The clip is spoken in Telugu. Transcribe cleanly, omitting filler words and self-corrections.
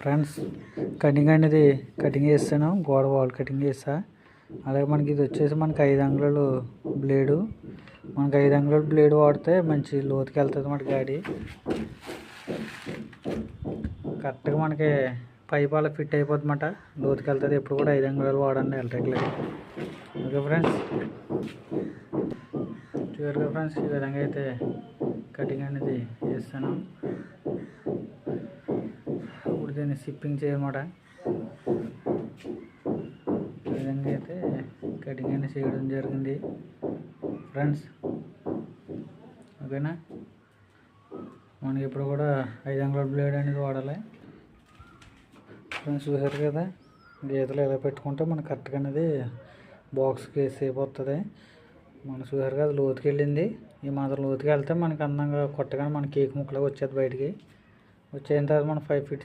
ఫ్రెండ్స్ కటింగ్ అనేది కటింగ్ చేస్తాను, గోడ వాల్ కటింగ్ చేస్తా. అలాగే మనకి ఇది వచ్చేసి మనకి 5 అంగుళాలు బ్లేడు. మనకి 5 అంగుళాలు బ్లేడ్ వాడితే మంచి లోతుకి వెళ్తుంది మన గాడి. కరెక్ట్గా మనకి పైప్ అలా ఫిట్ అయిపోతుందన్నమాట, లోతుకి వెళ్తుంది. ఎప్పుడు కూడా 5 అంగుళాలు వాడండి ఎలక్ట్రికల్. ఓకే ఫ్రెండ్స్, చూడగా ఫ్రెండ్స్ ఈ విధంగా అయితే కటింగ్ అనేది చేస్తాను. ఇప్పుడు దీన్ని షిప్పింగ్ చేయమాట, ఈ విధంగా అయితే కటింగ్ అనేది చేయడం జరిగింది ఫ్రెండ్స్. ఓకేనా, మనకి ఇప్పుడు కూడా 5 అంగుళాల బ్లేడ్ అనేది వాడాలి ఫ్రెండ్స్. చూసారు కదా, గీతలు ఎలా పెట్టుకుంటే మనకు కరెక్ట్గా అనేది బాక్స్కి సేఫ్ వస్తుంది. మనం చూసారు కదా లోతుకి వెళ్ళింది. ఈ మాత్రం లోతుకి వెళ్తే మనకి అందంగా కొట్టగానే మన కేక్ ముక్కలుగా వచ్చేది బయటికి. వచ్చేసిన తర్వాత మనం 5 ఫీట్